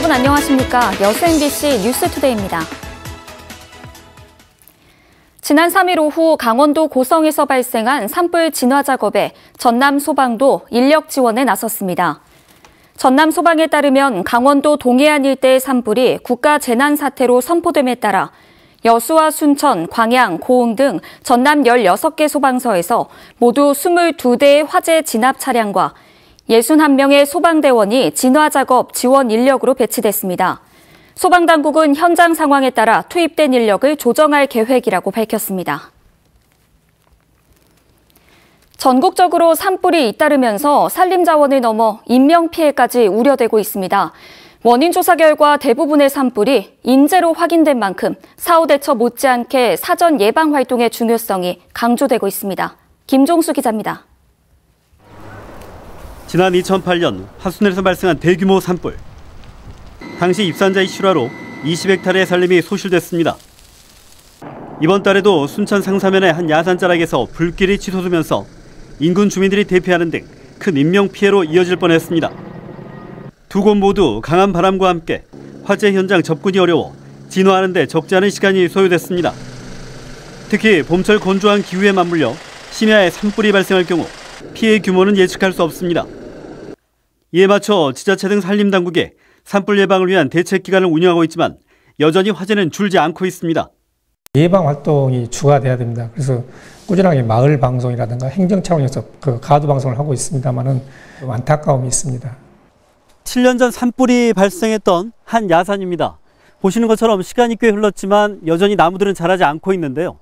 여러분 안녕하십니까? 여수 MBC 뉴스투데이입니다. 지난 3일 오후 강원도 고성에서 발생한 산불 진화 작업에 전남소방도 인력 지원에 나섰습니다. 전남소방에 따르면 강원도 동해안 일대의 산불이 국가재난사태로 선포됨에 따라 여수와 순천, 광양, 고흥 등 전남 16개 소방서에서 모두 22대의 화재 진압 차량과 61명의 소방대원이 진화 작업 지원 인력으로 배치됐습니다. 소방당국은 현장 상황에 따라 투입된 인력을 조정할 계획이라고 밝혔습니다. 전국적으로 산불이 잇따르면서 산림자원을 넘어 인명피해까지 우려되고 있습니다. 원인 조사 결과 대부분의 산불이 인재로 확인된 만큼 사후 대처 못지않게 사전 예방 활동의 중요성이 강조되고 있습니다. 김종수 기자입니다. 지난 2008년 하순에서 발생한 대규모 산불. 당시 입산자의 실화로 20헥타르의 산림이 소실됐습니다. 이번 달에도 순천 상사면의 한 야산자락에서 불길이 치솟으면서 인근 주민들이 대피하는 등 큰 인명피해로 이어질 뻔했습니다. 두 곳 모두 강한 바람과 함께 화재 현장 접근이 어려워 진화하는 데 적지 않은 시간이 소요됐습니다. 특히 봄철 건조한 기후에 맞물려 심야에 산불이 발생할 경우 피해 규모는 예측할 수 없습니다. 이에 맞춰 지자체 등 산림당국이 산불 예방을 위한 대책 기간을 운영하고 있지만 여전히 화재는 줄지 않고 있습니다. 예방 활동이 주가 돼야 됩니다. 그래서 꾸준하게 마을 방송이라든가 행정 차원에서 가두 방송을 하고 있습니다만은 좀 안타까움이 있습니다. 7년 전 산불이 발생했던 한 야산입니다. 보시는 것처럼 시간이 꽤 흘렀지만 여전히 나무들은 자라지 않고 있는데요.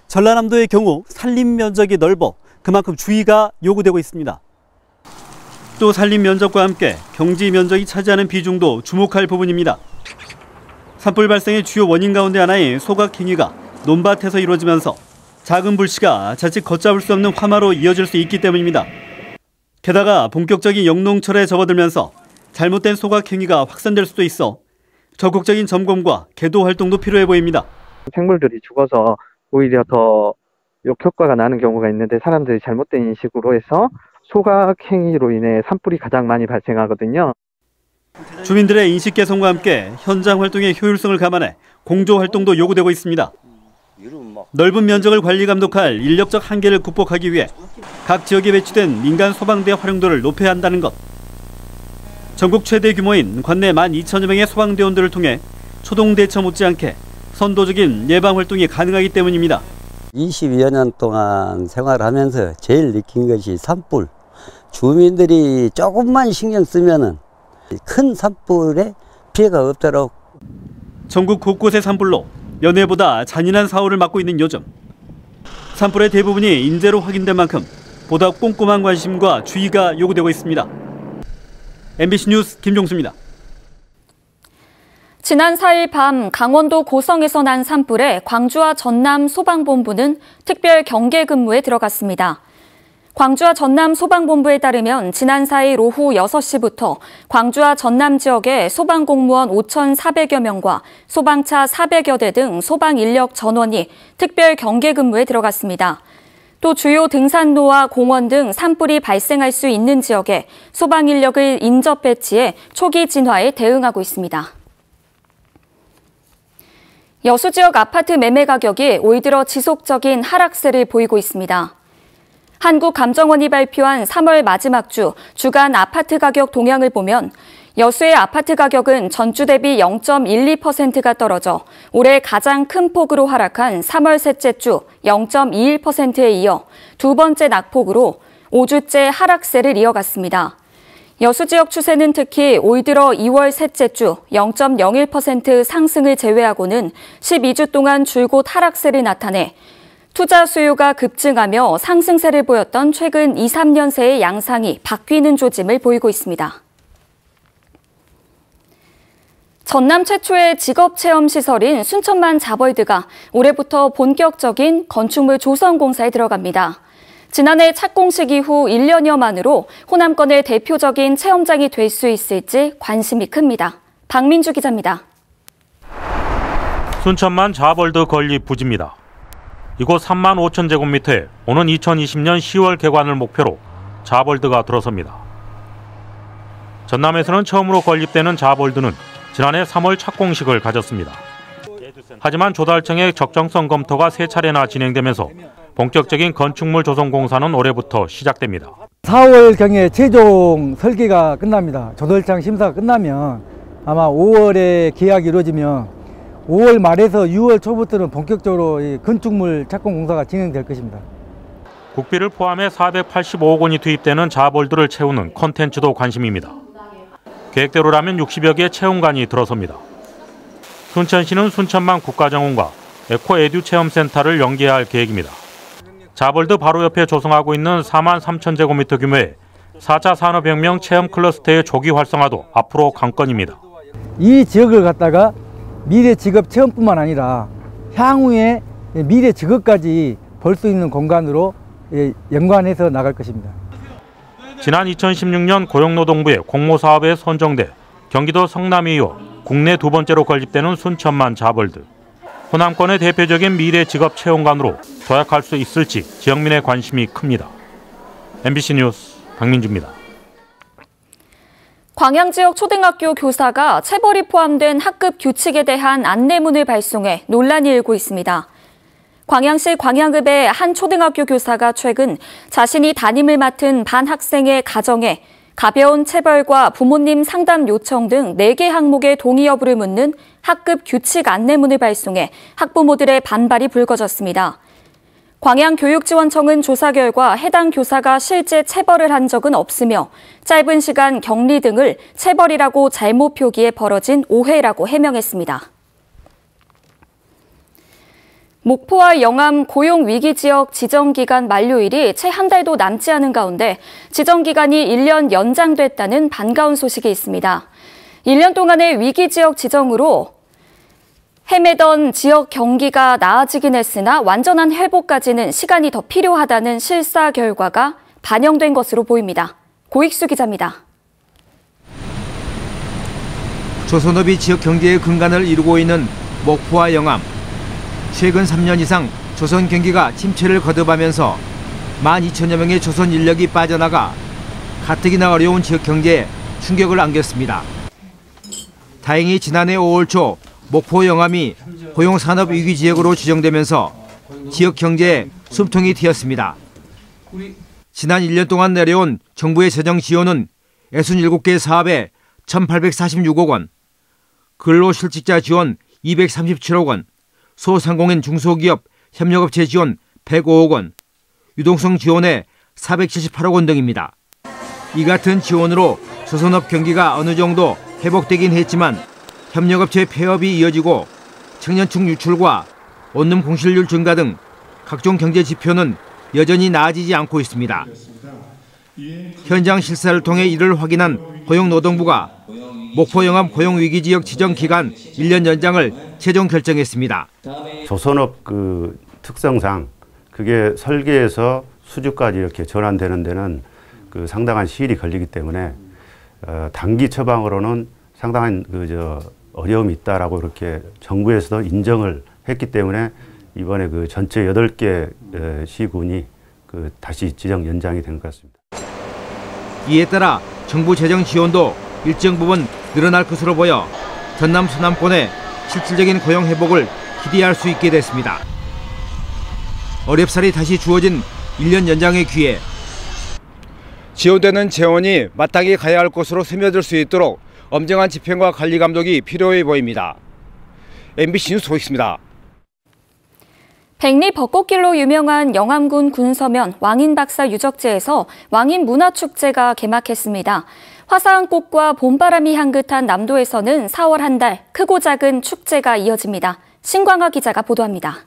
전라남도의 경우 산림 면적이 넓어 그만큼 주의가 요구되고 있습니다. 또 산림 면적과 함께 경지 면적이 차지하는 비중도 주목할 부분입니다. 산불 발생의 주요 원인 가운데 하나인 소각 행위가 논밭에서 이루어지면서 작은 불씨가 자칫 걷잡을 수 없는 화마로 이어질 수 있기 때문입니다. 게다가 본격적인 영농철에 접어들면서 잘못된 소각 행위가 확산될 수도 있어 적극적인 점검과 계도 활동도 필요해 보입니다. 생물들이 죽어서 오히려 더 역효과가 나는 경우가 있는데 사람들이 잘못된 인식으로 해서 소각 행위로 인해 산불이 가장 많이 발생하거든요. 주민들의 인식 개선과 함께 현장 활동의 효율성을 감안해 공조 활동도 요구되고 있습니다. 넓은 면적을 관리 감독할 인력적 한계를 극복하기 위해 각 지역에 배치된 민간 소방대 활용도를 높여야 한다는 것. 전국 최대 규모인 관내 12,000여 명의 소방대원들을 통해 초동 대처 못지않게 선도적인 예방 활동이 가능하기 때문입니다. 20여 년 동안 생활하면서 제일 느낀 것이 산불. 주민들이 조금만 신경 쓰면은 큰 산불에 피해가 없도록. 전국 곳곳의 산불로 연애보다 잔인한 사고를 맡고 있는 요즘. 산불의 대부분이 인재로 확인된 만큼 보다 꼼꼼한 관심과 주의가 요구되고 있습니다. MBC 뉴스 김종수입니다. 지난 4일 밤 강원도 고성에서 난 산불에 광주와 전남 소방본부는 특별 경계 근무에 들어갔습니다. 광주와 전남 소방본부에 따르면 지난 4일 오후 6시부터 광주와 전남 지역의 소방공무원 5,400여 명과 소방차 400여 대 등 소방 인력 전원이 특별 경계 근무에 들어갔습니다. 또 주요 등산로와 공원 등 산불이 발생할 수 있는 지역에 소방 인력을 인접 배치해 초기 진화에 대응하고 있습니다. 여수 지역 아파트 매매 가격이 올 들어 지속적인 하락세를 보이고 있습니다. 한국감정원이 발표한 3월 마지막 주 주간 아파트 가격 동향을 보면 여수의 아파트 가격은 전주 대비 0.12%가 떨어져 올해 가장 큰 폭으로 하락한 3월 셋째 주 0.21%에 이어 두 번째 낙폭으로 5주째 하락세를 이어갔습니다. 여수 지역 추세는 특히 올 들어 2월 셋째 주 0.01% 상승을 제외하고는 12주 동안 줄곧 하락세를 나타내 투자 수요가 급증하며 상승세를 보였던 최근 2, 3년 새의 양상이 바뀌는 조짐을 보이고 있습니다. 전남 최초의 직업체험시설인 순천만 자벌드가 올해부터 본격적인 건축물 조성 공사에 들어갑니다. 지난해 착공식 이후 1년여 만으로 호남권의 대표적인 체험장이 될 수 있을지 관심이 큽니다. 박민주 기자입니다. 순천만 자벌드 건립 부지입니다. 이곳 3만 5천 제곱미터에 오는 2020년 10월 개관을 목표로 자벌드가 들어섭니다. 전남에서는 처음으로 건립되는 자벌드는 지난해 3월 착공식을 가졌습니다. 하지만 조달청의 적정성 검토가 3차례나 진행되면서 본격적인 건축물 조성 공사는 올해부터 시작됩니다. 4월경에 최종 설계가 끝납니다. 조달청 심사가 끝나면 아마 5월에 계약이 이루어지면 5월 말에서 6월 초부터는 본격적으로 건축물 착공 공사가 진행될 것입니다. 국비를 포함해 485억 원이 투입되는 자볼들을 채우는 콘텐츠도 관심입니다. 계획대로라면 60여 개의 체험관이 들어섭니다. 순천시는 순천만 국가정원과 에코에듀 체험센터를 연계할 계획입니다. 자볼드 바로 옆에 조성하고 있는 4만 3천 제곱미터 규모의 4차 산업혁명 체험 클러스터의 조기 활성화도 앞으로 관건입니다. 이 지역을 갖다가 미래 직업 체험뿐만 아니라 향후에 미래 직업까지 볼 수 있는 공간으로 연관해서 나갈 것입니다. 지난 2016년 고용노동부의 공모사업에 선정돼 경기도 성남이 이어 국내 2번째로 건립되는 순천만 자볼드. 호남권의 대표적인 미래 직업 체험관으로 도약할 수 있을지 지역민의 관심이 큽니다. MBC 뉴스 박민주입니다. 광양 지역 초등학교 교사가 체벌이 포함된 학급 규칙에 대한 안내문을 발송해 논란이 일고 있습니다. 광양시 광양읍의 한 초등학교 교사가 최근 자신이 담임을 맡은 반 학생의 가정에 가벼운 체벌과 부모님 상담 요청 등 4개 항목의 동의 여부를 묻는 학급 규칙 안내문을 발송해 학부모들의 반발이 불거졌습니다. 광양교육지원청은 조사 결과 해당 교사가 실제 체벌을 한 적은 없으며 짧은 시간 격리 등을 체벌이라고 잘못 표기해 벌어진 오해라고 해명했습니다. 목포와 영암 고용위기지역 지정기간 만료일이 채 한 달도 남지 않은 가운데 지정기간이 1년 연장됐다는 반가운 소식이 있습니다. 1년 동안의 위기지역 지정으로 헤매던 지역 경기가 나아지긴 했으나 완전한 회복까지는 시간이 더 필요하다는 실사 결과가 반영된 것으로 보입니다. 고익수 기자입니다. 조선업이 지역 경제의 근간을 이루고 있는 목포와 영암. 최근 3년 이상 조선 경기가 침체를 거듭하면서 12,000여 명의 조선 인력이 빠져나가 가뜩이나 어려운 지역 경제에 충격을 안겼습니다. 다행히 지난해 5월 초 목포 영암이 고용산업위기지역으로 지정되면서 지역 경제에 숨통이 트였습니다. 지난 1년 동안 내려온 정부의 재정 지원은 67개 사업에 1,846억 원, 근로실직자 지원 237억 원, 소상공인 중소기업 협력업체 지원 105억 원, 유동성 지원에 478억 원 등입니다. 이 같은 지원으로 조선업 경기가 어느 정도 회복되긴 했지만 협력업체 폐업이 이어지고 청년층 유출과 원룸 공실률 증가 등 각종 경제 지표는 여전히 나아지지 않고 있습니다. 현장 실사를 통해 이를 확인한 고용노동부가 목포 영암 고용위기지역 지정기간 1년 연장을 최종 결정했습니다. 조선업 특성상 그게 설계에서 수주까지 이렇게 전환되는 데는 상당한 시일이 걸리기 때문에 단기 처방으로는 상당한 어려움이 있다라고 이렇게 정부에서도 인정을 했기 때문에 이번에 전체 8개 시군이 다시 지정 연장이 된 것 같습니다. 이에 따라 정부 재정 지원도 일정 부분 늘어날 것으로 보여 전남 서남권의 실질적인 고용 회복을 기대할 수 있게 됐습니다. 어렵사리 다시 주어진 1년 연장의 기회. 지원되는 재원이 마땅히 가야 할 곳으로 스며들 수 있도록 엄정한 집행과 관리 감독이 필요해 보입니다. MBC 뉴스 고익수입니다. 백리 벚꽃길로 유명한 영암군 군서면 왕인박사 유적지에서 왕인문화축제가 개막했습니다. 화사한 꽃과 봄바람이 향긋한 남도에서는 4월 한 달 크고 작은 축제가 이어집니다. 신광하 기자가 보도합니다.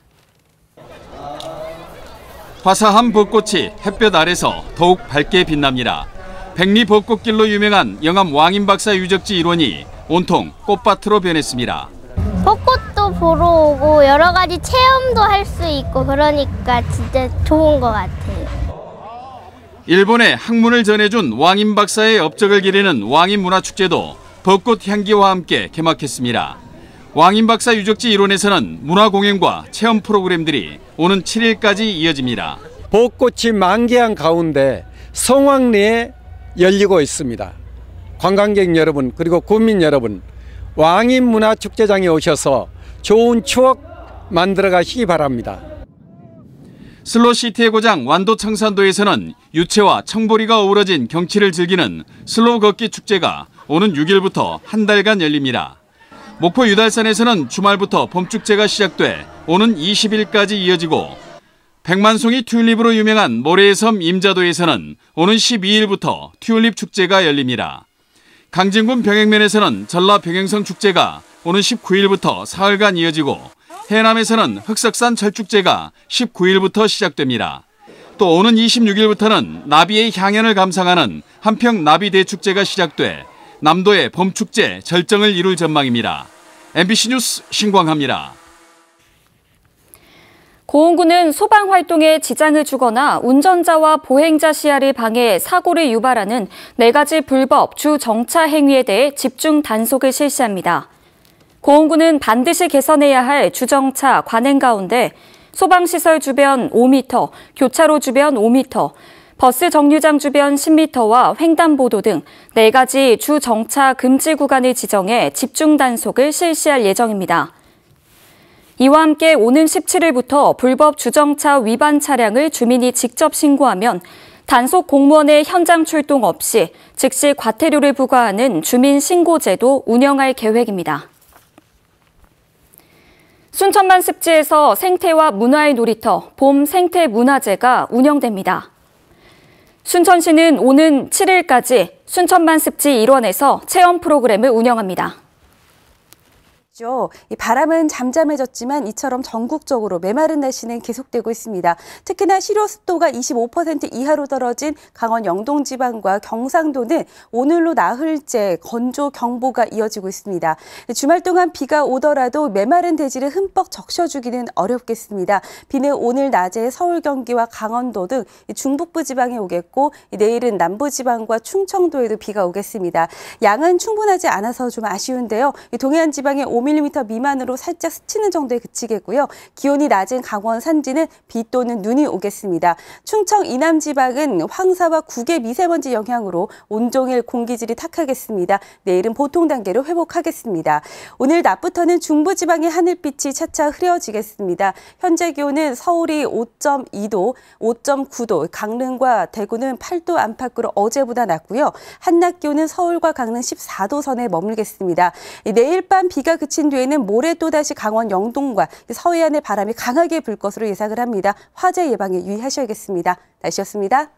화사한 벚꽃이 햇볕 아래서 더욱 밝게 빛납니다. 백리 벚꽃길로 유명한 영암 왕인박사 유적지 일원이 온통 꽃밭으로 변했습니다. 벚꽃도 보러 오고 여러 가지 체험도 할 수 있고 그러니까 진짜 좋은 것 같아요. 일본의 학문을 전해준 왕인박사의 업적을 기리는 왕인문화축제도 벚꽃 향기와 함께 개막했습니다. 왕인박사 유적지 일원에서는 문화공연과 체험 프로그램들이 오는 7일까지 이어집니다. 벚꽃이 만개한 가운데 성황리에 열리고 있습니다. 관광객 여러분 그리고 국민 여러분 왕인문화축제장에 오셔서 좋은 추억 만들어 가시기 바랍니다. 슬로시티의 고장 완도 청산도에서는 유채와 청보리가 어우러진 경치를 즐기는 슬로우 걷기 축제가 오는 6일부터 한 달간 열립니다. 목포 유달산에서는 주말부터 봄축제가 시작돼 오는 20일까지 이어지고 백만송이 튤립으로 유명한 모래의 섬 임자도에서는 오는 12일부터 튤립 축제가 열립니다. 강진군 병행면에서는 전라 병행성 축제가 오는 19일부터 사흘간 이어지고 해남에서는 흑석산 철축제가 19일부터 시작됩니다. 또 오는 26일부터는 나비의 향연을 감상하는 한평 나비대축제가 시작돼 남도의 봄축제 절정을 이룰 전망입니다. MBC 뉴스 신광하입니다. 고흥군은 소방활동에 지장을 주거나 운전자와 보행자 시야를 방해 사고를 유발하는 4가지 불법 주정차 행위에 대해 집중 단속을 실시합니다. 고흥군은 반드시 개선해야 할 주정차 관행 가운데 소방시설 주변 5m, 교차로 주변 5m, 버스 정류장 주변 10m와 횡단보도 등 4가지 주정차 금지 구간을 지정해 집중 단속을 실시할 예정입니다. 이와 함께 오는 17일부터 불법 주정차 위반 차량을 주민이 직접 신고하면 단속 공무원의 현장 출동 없이 즉시 과태료를 부과하는 주민 신고제도 운영할 계획입니다. 순천만 습지에서 생태와 문화의 놀이터 봄 생태 문화제가 운영됩니다. 순천시는 오는 7일까지 순천만 습지 일원에서 체험 프로그램을 운영합니다. 이 바람은 잠잠해졌지만 이처럼 전국적으로 메마른 날씨는 계속되고 있습니다. 특히나 실효 습도가 25% 이하로 떨어진 강원 영동 지방과 경상도는 오늘로 나흘째 건조 경보가 이어지고 있습니다. 주말 동안 비가 오더라도 메마른 대지를 흠뻑 적셔주기는 어렵겠습니다. 비는 오늘 낮에 서울, 경기와 강원도 등 중북부 지방에 오겠고 내일은 남부 지방과 충청도에도 비가 오겠습니다. 양은 충분하지 않아서 좀 아쉬운데요. 동해안 지방에 5mm 미만으로 살짝 스치는 정도에 그치겠고요. 기온이 낮은 강원 산지는 비 또는 눈이 오겠습니다. 충청 이남 지방은 황사와 국외 미세먼지 영향으로 온종일 공기질이 탁하겠습니다. 내일은 보통 단계로 회복하겠습니다. 오늘 낮부터는 중부 지방의 하늘빛이 차차 흐려지겠습니다. 현재 기온은 서울이 5.2도, 5.9도, 강릉과 대구는 8도 안팎으로 어제보다 낮고요. 한낮 기온은 서울과 강릉 14도 선에 머물겠습니다. 내일 밤 비가 그친 뒤에는 모레 또다시 강원 영동과 서해안의 바람이 강하게 불 것으로 예상을 합니다. 화재 예방에 유의하셔야겠습니다. 날씨였습니다.